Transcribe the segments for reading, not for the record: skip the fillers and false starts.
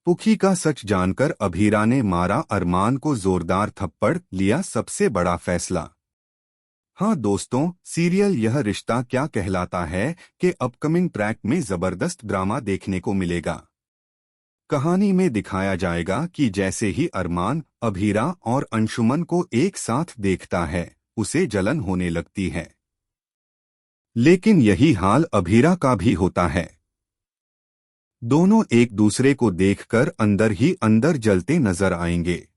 पुखी का सच जानकर अभीरा ने मारा अरमान को जोरदार थप्पड़, लिया सबसे बड़ा फैसला। हाँ दोस्तों, सीरियल यह रिश्ता क्या कहलाता है कि अपकमिंग ट्रैक में जबरदस्त ड्रामा देखने को मिलेगा। कहानी में दिखाया जाएगा कि जैसे ही अरमान अभीरा और अंशुमन को एक साथ देखता है, उसे जलन होने लगती है। लेकिन यही हाल अभीरा का भी होता है। दोनों एक दूसरे को देखकर अंदर ही अंदर जलते नजर आएंगे।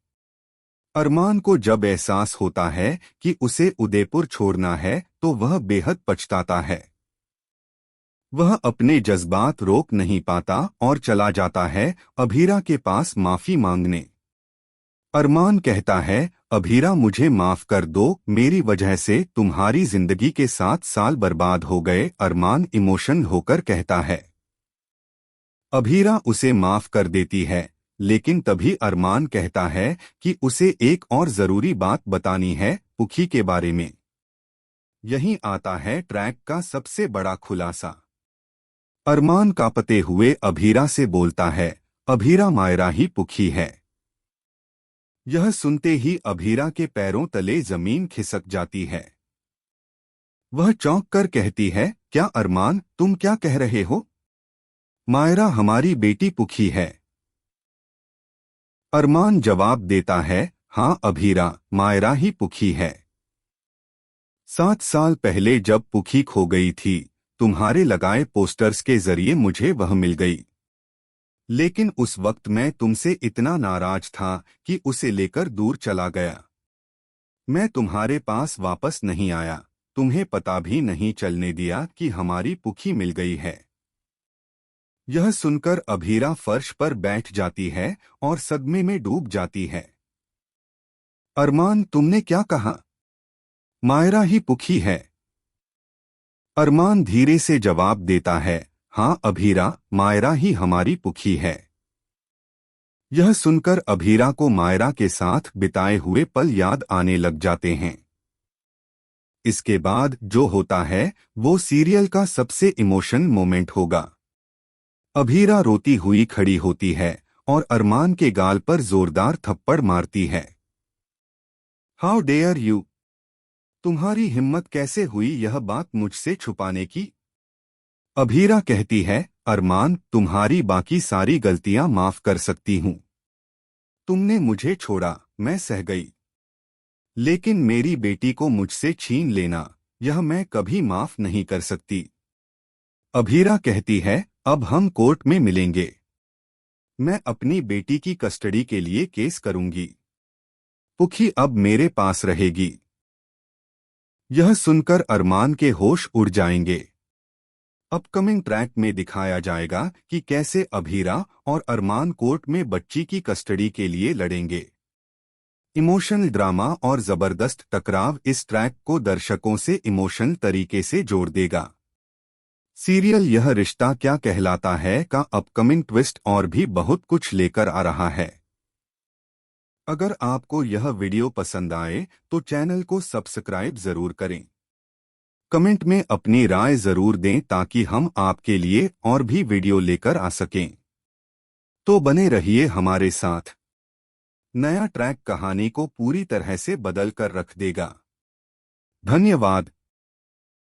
अरमान को जब एहसास होता है कि उसे उदयपुर छोड़ना है तो वह बेहद पछताता है। वह अपने जज्बात रोक नहीं पाता और चला जाता है अभीरा के पास माफी मांगने। अरमान कहता है, अभीरा मुझे माफ कर दो, मेरी वजह से तुम्हारी जिंदगी के 7 साल बर्बाद हो गए। अरमान इमोशनल होकर कहता है। अभीरा उसे माफ कर देती है, लेकिन तभी अरमान कहता है कि उसे एक और जरूरी बात बतानी है, पुखी के बारे में। यहीं आता है ट्रैक का सबसे बड़ा खुलासा। अरमान कांपते हुए अभीरा से बोलता है, अभीरा मायरा ही पुखी है। यह सुनते ही अभीरा के पैरों तले जमीन खिसक जाती है। वह चौंक कर कहती है, क्या अरमान, तुम क्या कह रहे हो? मायरा हमारी बेटी पुखी है। अरमान जवाब देता है, हाँ अभीरा, मायरा ही पुखी है। 7 साल पहले जब पुखी खो गई थी, तुम्हारे लगाए पोस्टर्स के जरिए मुझे वह मिल गई। लेकिन उस वक्त मैं तुमसे इतना नाराज था कि उसे लेकर दूर चला गया। मैं तुम्हारे पास वापस नहीं आया, तुम्हें पता भी नहीं चलने दिया कि हमारी पुखी मिल गई है। यह सुनकर अभीरा फर्श पर बैठ जाती है और सदमे में डूब जाती है। अरमान, तुमने क्या कहा? मायरा ही पुखी है। अरमान धीरे से जवाब देता है, हाँ अभीरा, मायरा ही हमारी पुखी है। यह सुनकर अभीरा को मायरा के साथ बिताए हुए पल याद आने लग जाते हैं। इसके बाद जो होता है वो सीरियल का सबसे इमोशनल मोमेंट होगा। अभीरा रोती हुई खड़ी होती है और अरमान के गाल पर जोरदार थप्पड़ मारती है। How dare you! तुम्हारी हिम्मत कैसे हुई यह बात मुझसे छुपाने की? अभीरा कहती है, अरमान, तुम्हारी बाकी सारी गलतियां माफ कर सकती हूं। तुमने मुझे छोड़ा, मैं सह गई। लेकिन मेरी बेटी को मुझसे छीन लेना, यह मैं कभी माफ नहीं कर सकती। अभीरा कहती है, अब हम कोर्ट में मिलेंगे। मैं अपनी बेटी की कस्टडी के लिए केस करूंगी। पुखी अब मेरे पास रहेगी। यह सुनकर अरमान के होश उड़ जाएंगे। अपकमिंग ट्रैक में दिखाया जाएगा कि कैसे अभीरा और अरमान कोर्ट में बच्ची की कस्टडी के लिए लड़ेंगे। इमोशनल ड्रामा और जबरदस्त टकराव इस ट्रैक को दर्शकों से इमोशनल तरीके से जोड़ देगा। सीरियल यह रिश्ता क्या कहलाता है का अपकमिंग ट्विस्ट और भी बहुत कुछ लेकर आ रहा है। अगर आपको यह वीडियो पसंद आए तो चैनल को सब्सक्राइब जरूर करें। कमेंट में अपनी राय जरूर दें ताकि हम आपके लिए और भी वीडियो लेकर आ सकें। तो बने रहिए हमारे साथ। नया ट्रैक कहानी को पूरी तरह से बदल कर रख देगा। धन्यवाद।